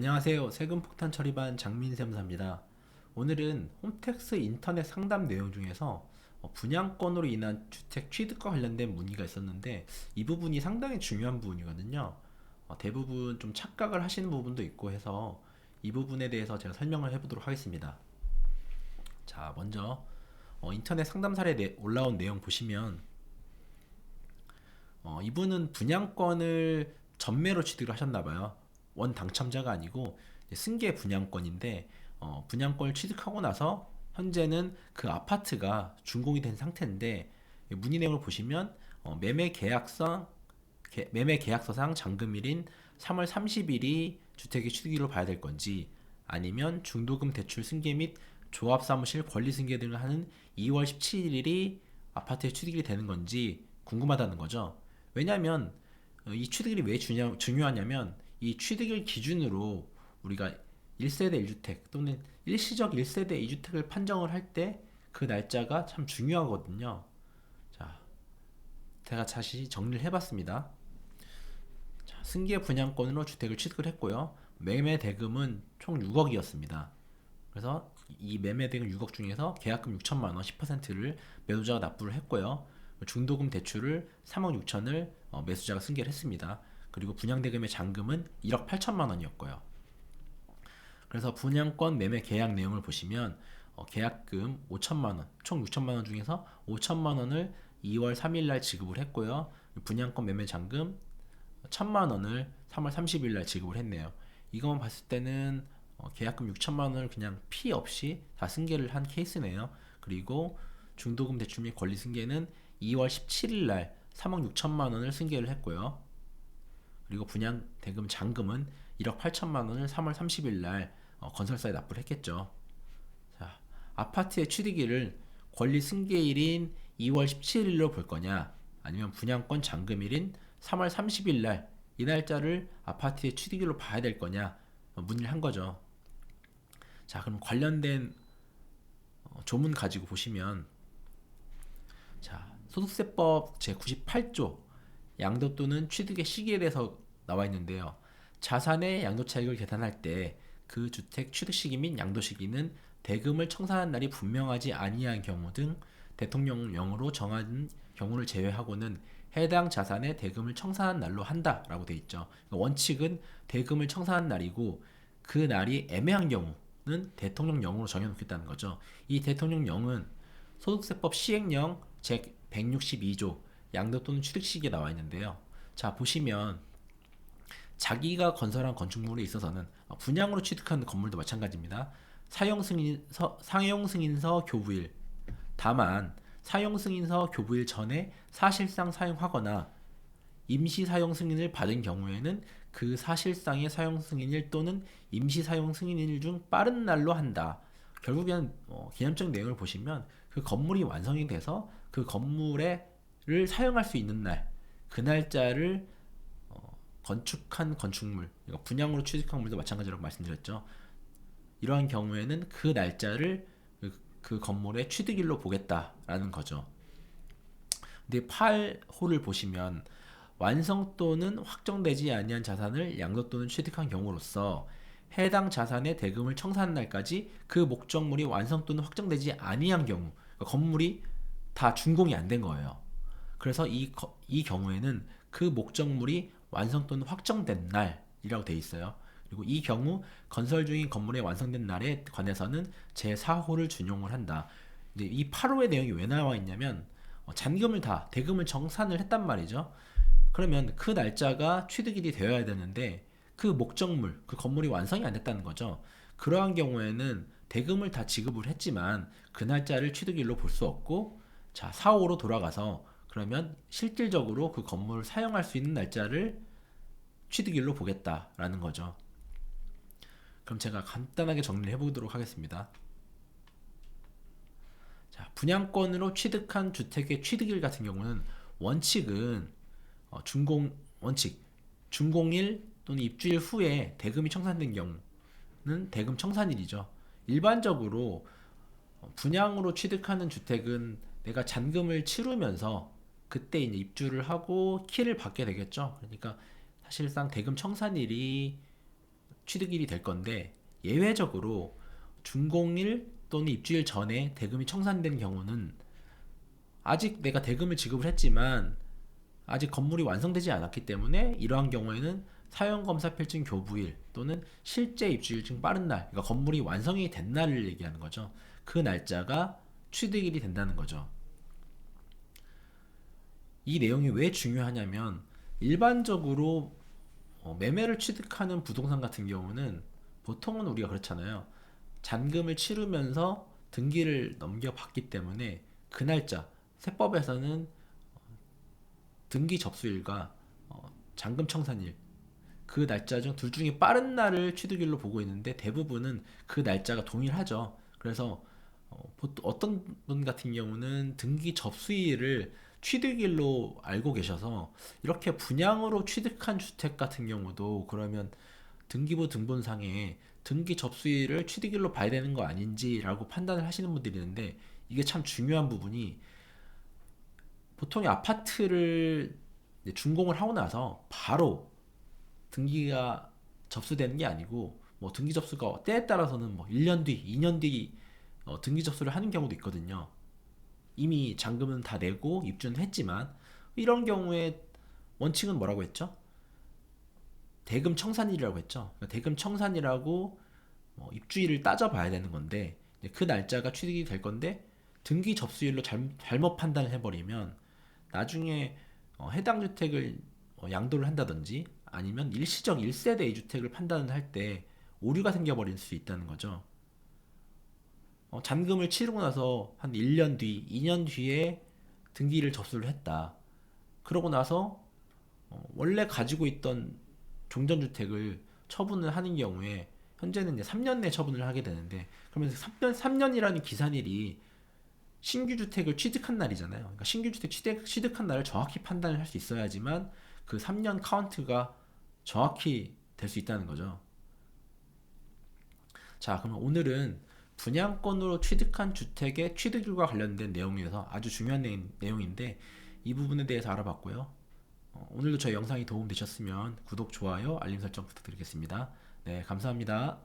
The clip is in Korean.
안녕하세요. 세금 폭탄 처리반 장민세무사입니다. 오늘은 홈택스 인터넷 상담 내용 중에서 분양권으로 인한 주택 취득과 관련된 문의가 있었는데 이 부분이 상당히 중요한 부분이거든요. 대부분 좀 착각을 하시는 부분도 있고 해서 이 부분에 대해서 제가 설명을 해보도록 하겠습니다. 자, 먼저 인터넷 상담 사례 올라온 내용 보시면 이분은 분양권을 전매로 취득을 하셨나봐요. 원 당첨자가 아니고 승계 분양권인데 분양권을 취득하고 나서 현재는 그 아파트가 준공이 된 상태인데 문의 내용을 보시면 매매 계약서상 잔금일인 3월 30일이 주택의 취득일로 봐야 될 건지 아니면 중도금 대출 승계 및 조합사무실 권리 승계 등을 하는 2월 17일이 아파트의 취득일이 되는 건지 궁금하다는 거죠. 왜냐하면 이 취득일이 왜 중요하냐면 이 취득일 기준으로 우리가 1세대 1주택 또는 일시적 1세대 2주택을 판정을 할 때 그 날짜가 참 중요하거든요. 자, 제가 다시 정리를 해봤습니다. 자, 승계 분양권으로 주택을 취득을 했고요. 매매 대금은 총 6억이었습니다. 그래서 이 매매 대금 6억 중에서 계약금 6천만 원 10%를 매도자가 납부를 했고요. 중도금 대출을 3억 6천을 매수자가 승계를 했습니다. 그리고 분양대금의 잔금은 1억 8천만 원이었고요. 그래서 분양권 매매 계약 내용을 보시면 계약금 5천만 원, 총 6천만 원 중에서 5천만 원을 2월 3일 날 지급을 했고요. 분양권 매매 잔금 1천만 원을 3월 30일 날 지급을 했네요. 이것만 봤을 때는 계약금 6천만 원을 그냥 피 없이 다 승계를 한 케이스네요. 그리고 중도금 대출 및 권리 승계는 2월 17일 날 3억 6천만 원을 승계를 했고요. 그리고 분양 대금 잔금은 1억 8천만 원을 3월 30일 날 건설사에 납부를 했겠죠. 자, 아파트의 취득일을 권리 승계일인 2월 17일로 볼 거냐, 아니면 분양권 잔금일인 3월 30일 날 이 날짜를 아파트의 취득일로 봐야 될 거냐 문의를 한 거죠. 자, 그럼 관련된 조문 가지고 보시면, 자, 소득세법 제98조 양도 또는 취득의 시기에 대해서 나와 있는데요. 자산의 양도 차익을 계산할 때 그 주택 취득 시기 및 양도 시기는 대금을 청산한 날이 분명하지 아니한 경우 등 대통령령으로 정한 경우를 제외하고는 해당 자산의 대금을 청산한 날로 한다라고 돼 있죠. 원칙은 대금을 청산한 날이고 그 날이 애매한 경우는 대통령령으로 정해놓겠다는 거죠. 이 대통령령은 소득세법 시행령 제 162조 양도 또는 취득 시기에 나와 있는데요. 자, 보시면 자기가 건설한 건축물에 있어서는 분양으로 취득한 건물도 마찬가지입니다. 사용승인서 교부일. 다만 사용승인서 교부일 전에 사실상 사용하거나 임시 사용 승인을 받은 경우에는 그 사실상의 사용 승인일 또는 임시 사용 승인일 중 빠른 날로 한다. 결국에는 개념적 내용을 보시면 그 건물이 완성이 돼서 그 건물을 사용할 수 있는 날, 그 날짜를 건축한 건축물, 그러니까 분양으로 취득한 건물도 마찬가지라고 말씀드렸죠. 이러한 경우에는 그 날짜를 그 건물의 취득일로 보겠다라는 거죠. 근데 8호를 보시면 완성 또는 확정되지 아니한 자산을 양도 또는 취득한 경우로서 해당 자산의 대금을 청산한 날까지 그 목적물이 완성 또는 확정되지 아니한 경우, 그러니까 건물이 다 준공이 안 된 거예요. 그래서 이 경우에는 그 목적물이 완성 또는 확정된 날이라고 되어 있어요. 그리고 이 경우 건설 중인 건물의 완성된 날에 관해서는 제4호를 준용을 한다. 이제 이 8호의 내용이 왜 나와 있냐면 잔금을 다 대금을 정산을 했단 말이죠. 그러면 그 날짜가 취득일이 되어야 되는데 그 목적물, 그 건물이 완성이 안 됐다는 거죠. 그러한 경우에는 대금을 다 지급을 했지만 그 날짜를 취득일로 볼 수 없고, 자, 4호로 돌아가서 그러면 실질적으로 그 건물을 사용할 수 있는 날짜를 취득일로 보겠다라는 거죠. 그럼 제가 간단하게 정리를 해보도록 하겠습니다. 자, 분양권으로 취득한 주택의 취득일 같은 경우는 원칙은 준공일 또는 입주일 후에 대금이 청산된 경우는 대금 청산일이죠. 일반적으로 분양으로 취득하는 주택은 내가 잔금을 치르면서 그때 이제 입주를 하고 키를 받게 되겠죠. 그러니까 사실상 대금 청산일이 취득일이 될 건데, 예외적으로 준공일 또는 입주일 전에 대금이 청산된 경우는 아직 내가 대금을 지급을 했지만 아직 건물이 완성되지 않았기 때문에 이러한 경우에는 사용검사 필증 교부일 또는 실제 입주일 중 빠른 날, 그러니까 건물이 완성이 된 날을 얘기하는 거죠. 그 날짜가 취득일이 된다는 거죠. 이 내용이 왜 중요하냐면, 일반적으로 매매를 취득하는 부동산 같은 경우는 보통은 우리가 그렇잖아요. 잔금을 치르면서 등기를 넘겨받기 때문에 그 날짜, 세법에서는 등기 접수일과 잔금 청산일, 그 날짜 중 둘 중에 빠른 날을 취득일로 보고 있는데, 대부분은 그 날짜가 동일하죠. 그래서 보통 어떤 분 같은 경우는 등기 접수일을 취득일로 알고 계셔서 이렇게 분양으로 취득한 주택 같은 경우도 그러면 등기부 등본상에 등기 접수일을 취득일로 봐야 되는 거 아닌지라고 판단을 하시는 분들이 있는데, 이게 참 중요한 부분이, 보통의 아파트를 준공을 하고 나서 바로 등기가 접수되는 게 아니고, 뭐 등기 접수가 때에 따라서는 뭐 1년 뒤, 2년 뒤 등기 접수를 하는 경우도 있거든요. 이미 잔금은 다 내고 입주는 했지만, 이런 경우에 원칙은 뭐라고 했죠? 대금 청산일이라고 했죠. 그러니까 대금 청산이라고 입주일을 따져봐야 되는 건데, 그 날짜가 취득이 될 건데 등기 접수일로 잘못 판단을 해버리면 나중에 해당 주택을 양도를 한다든지 아니면 일시적 1세대 2주택을 판단을 할 때 오류가 생겨버릴 수 있다는 거죠. 잔금을 치르고 나서 한 1년 뒤, 2년 뒤에 등기를 접수를 했다. 그러고 나서 원래 가지고 있던 종전주택을 처분을 하는 경우에 현재는 이제 3년 내 처분을 하게 되는데, 그러면 3년이라는 기산일이 신규 주택을 취득한 날이잖아요. 그러니까 신규 주택 취득한 날을 정확히 판단을 할 수 있어야지만 그 3년 카운트가 정확히 될 수 있다는 거죠. 자, 그러면 오늘은 분양권으로 취득한 주택의 취득일과 관련된 내용이어서 아주 중요한 내용인데, 이 부분에 대해서 알아봤고요. 오늘도 저희 영상이 도움되셨으면 구독, 좋아요, 알림 설정 부탁드리겠습니다. 네, 감사합니다.